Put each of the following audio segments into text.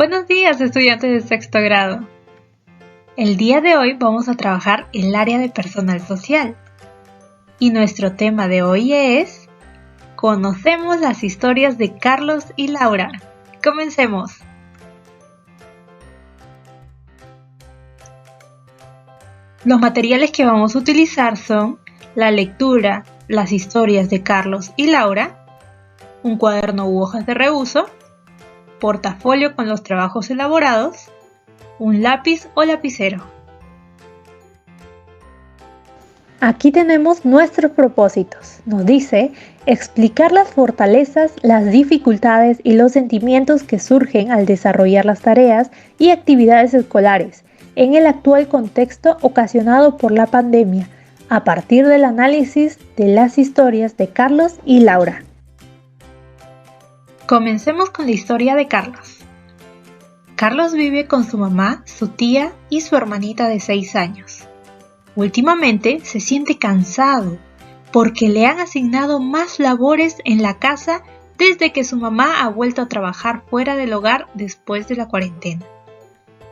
Buenos días, estudiantes de sexto grado. El día de hoy vamos a trabajar el área de personal social. Y nuestro tema de hoy es: conocemos las historias de Carlos y Laura. Comencemos. Los materiales que vamos a utilizar son la lectura, las historias de Carlos y Laura, un cuaderno u hojas de reuso, portafolio con los trabajos elaborados, un lápiz o lapicero. Aquí tenemos nuestros propósitos. Nos dice explicar las fortalezas, las dificultades y los sentimientos que surgen al desarrollar las tareas y actividades escolares en el actual contexto ocasionado por la pandemia, a partir del análisis de las historias de Carlos y Laura. Comencemos con la historia de Carlos. Carlos vive con su mamá, su tía y su hermanita de 6 años. Últimamente se siente cansado porque le han asignado más labores en la casa desde que su mamá ha vuelto a trabajar fuera del hogar después de la cuarentena.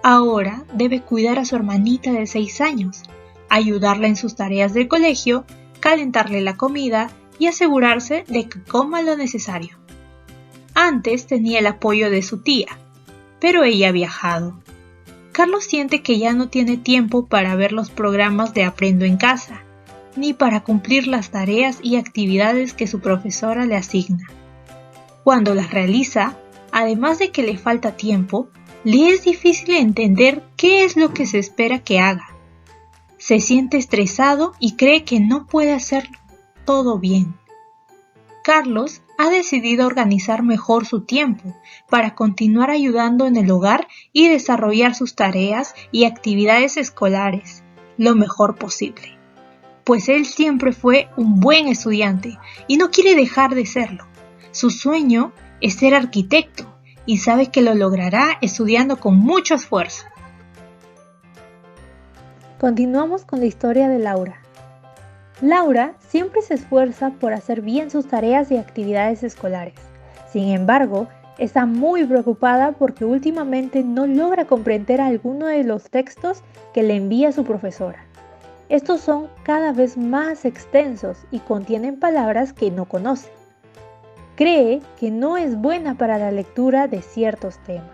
Ahora debe cuidar a su hermanita de 6 años, ayudarla en sus tareas del colegio, calentarle la comida y asegurarse de que coma lo necesario. Antes tenía el apoyo de su tía, pero ella ha viajado. Carlos siente que ya no tiene tiempo para ver los programas de Aprendo en Casa, ni para cumplir las tareas y actividades que su profesora le asigna. Cuando las realiza, además de que le falta tiempo, le es difícil entender qué es lo que se espera que haga. Se siente estresado y cree que no puede hacer todo bien. Carlos ha decidido organizar mejor su tiempo para continuar ayudando en el hogar y desarrollar sus tareas y actividades escolares lo mejor posible, pues él siempre fue un buen estudiante y no quiere dejar de serlo. Su sueño es ser arquitecto y sabe que lo logrará estudiando con mucho esfuerzo. Continuamos con la historia de Laura. Laura siempre se esfuerza por hacer bien sus tareas y actividades escolares. Sin embargo, está muy preocupada porque últimamente no logra comprender alguno de los textos que le envía su profesora. Estos son cada vez más extensos y contienen palabras que no conoce. Cree que no es buena para la lectura de ciertos temas.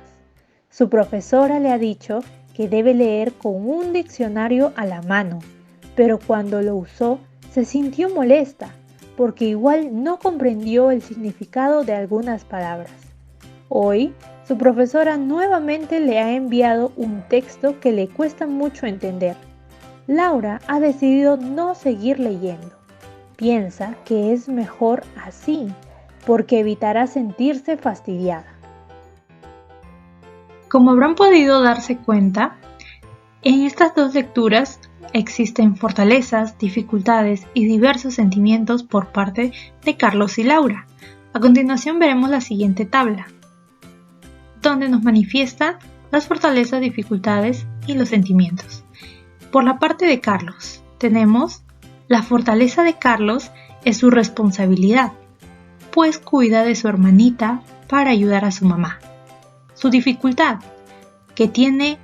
Su profesora le ha dicho que debe leer con un diccionario a la mano, pero cuando lo usó, se sintió molesta porque igual no comprendió el significado de algunas palabras. Hoy, su profesora nuevamente le ha enviado un texto que le cuesta mucho entender. Laura ha decidido no seguir leyendo. Piensa que es mejor así, porque evitará sentirse fastidiada. Como habrán podido darse cuenta, en estas dos lecturas existen fortalezas, dificultades y diversos sentimientos por parte de Carlos y Laura. A continuación veremos la siguiente tabla, donde nos manifiestan las fortalezas, dificultades y los sentimientos. Por la parte de Carlos, tenemos la fortaleza de Carlos es su responsabilidad, pues cuida de su hermanita para ayudar a su mamá. Su dificultad que tiene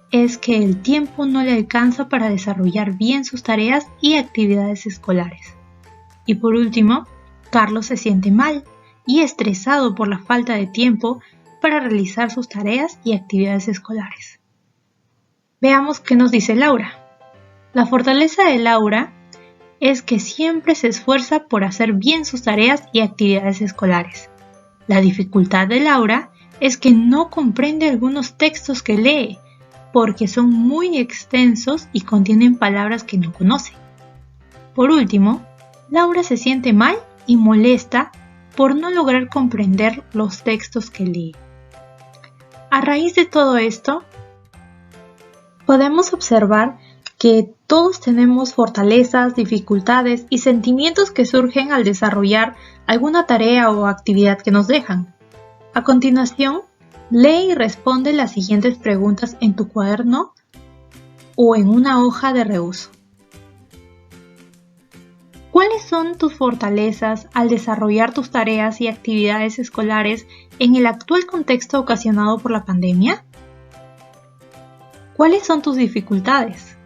es que el tiempo no le alcanza para desarrollar bien sus tareas y actividades escolares. Y por último, Carlos se siente mal y estresado por la falta de tiempo para realizar sus tareas y actividades escolares. Veamos qué nos dice Laura. La fortaleza de Laura es que siempre se esfuerza por hacer bien sus tareas y actividades escolares. La dificultad de Laura es que no comprende algunos textos que lee, porque son muy extensos y contienen palabras que no conoce. Por último, Laura se siente mal y molesta por no lograr comprender los textos que lee. A raíz de todo esto, podemos observar que todos tenemos fortalezas, dificultades y sentimientos que surgen al desarrollar alguna tarea o actividad que nos dejan. A continuación, lee y responde las siguientes preguntas en tu cuaderno o en una hoja de reuso. ¿Cuáles son tus fortalezas al desarrollar tus tareas y actividades escolares en el actual contexto ocasionado por la pandemia? ¿Cuáles son tus dificultades?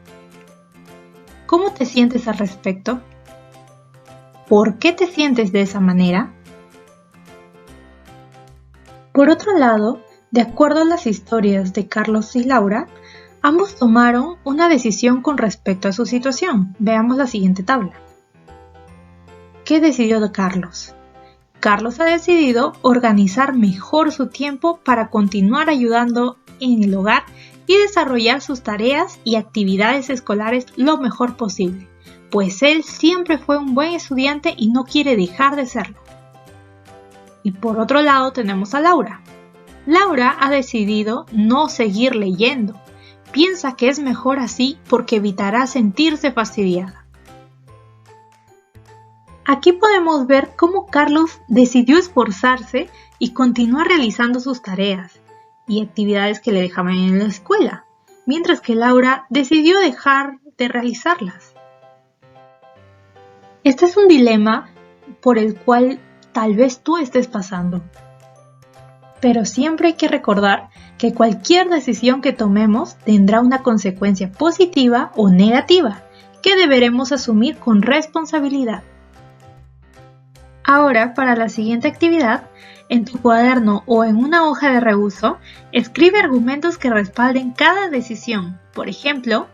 ¿Cómo te sientes al respecto? ¿Por qué te sientes de esa manera? Por otro lado, de acuerdo a las historias de Carlos y Laura, ambos tomaron una decisión con respecto a su situación. Veamos la siguiente tabla. ¿Qué decidió Carlos? Carlos ha decidido organizar mejor su tiempo para continuar ayudando en el hogar y desarrollar sus tareas y actividades escolares lo mejor posible, pues él siempre fue un buen estudiante y no quiere dejar de serlo. Y por otro lado tenemos a Laura. Laura ha decidido no seguir leyendo. Piensa que es mejor así porque evitará sentirse fastidiada. Aquí podemos ver cómo Carlos decidió esforzarse y continuar realizando sus tareas y actividades que le dejaban en la escuela, mientras que Laura decidió dejar de realizarlas. Este es un dilema por el cual tal vez tú estés pasando. Pero siempre hay que recordar que cualquier decisión que tomemos tendrá una consecuencia positiva o negativa que deberemos asumir con responsabilidad. Ahora, para la siguiente actividad, en tu cuaderno o en una hoja de reuso, escribe argumentos que respalden cada decisión. Por ejemplo,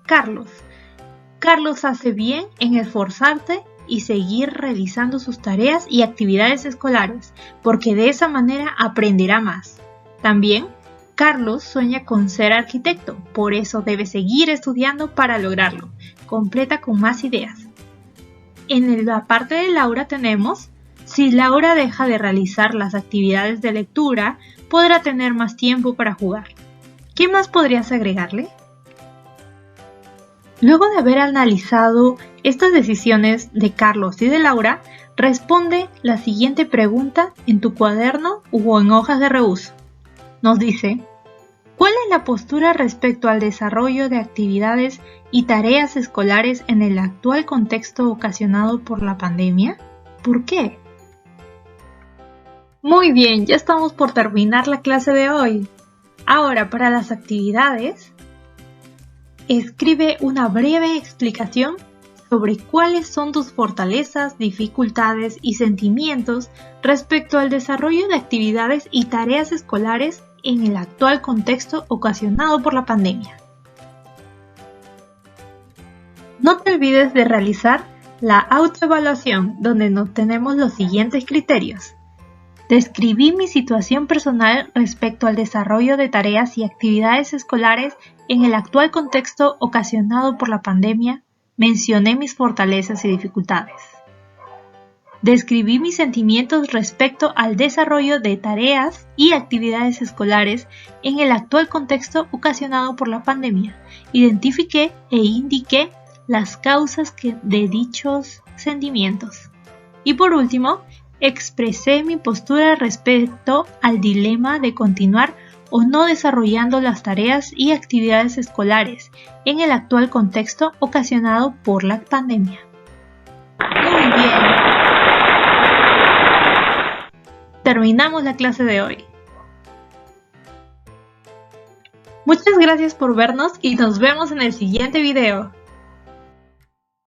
Carlos hace bien en esforzarse y seguir realizando sus tareas y actividades escolares, porque de esa manera aprenderá más. También, Carlos sueña con ser arquitecto, por eso debe seguir estudiando para lograrlo. Completa con más ideas. En la parte de Laura tenemos, si Laura deja de realizar las actividades de lectura, podrá tener más tiempo para jugar. ¿Qué más podrías agregarle? Luego de haber analizado estas decisiones de Carlos y de Laura, responde la siguiente pregunta en tu cuaderno o en hojas de reuso. Nos dice, ¿cuál es la postura respecto al desarrollo de actividades y tareas escolares en el actual contexto ocasionado por la pandemia? ¿Por qué? Muy bien, ya estamos por terminar la clase de hoy. Ahora, para las actividades, escribe una breve explicación sobre cuáles son tus fortalezas, dificultades y sentimientos respecto al desarrollo de actividades y tareas escolares en el actual contexto ocasionado por la pandemia. No te olvides de realizar la autoevaluación, donde nos tenemos los siguientes criterios. Describí mi situación personal respecto al desarrollo de tareas y actividades escolares en el actual contexto ocasionado por la pandemia. Mencioné mis fortalezas y dificultades. Describí mis sentimientos respecto al desarrollo de tareas y actividades escolares en el actual contexto ocasionado por la pandemia. Identifiqué e indiqué las causas de dichos sentimientos. Y por último, expresé mi postura respecto al dilema de continuar o no desarrollando las tareas y actividades escolares en el actual contexto ocasionado por la pandemia. Muy bien. Terminamos la clase de hoy. Muchas gracias por vernos y nos vemos en el siguiente video.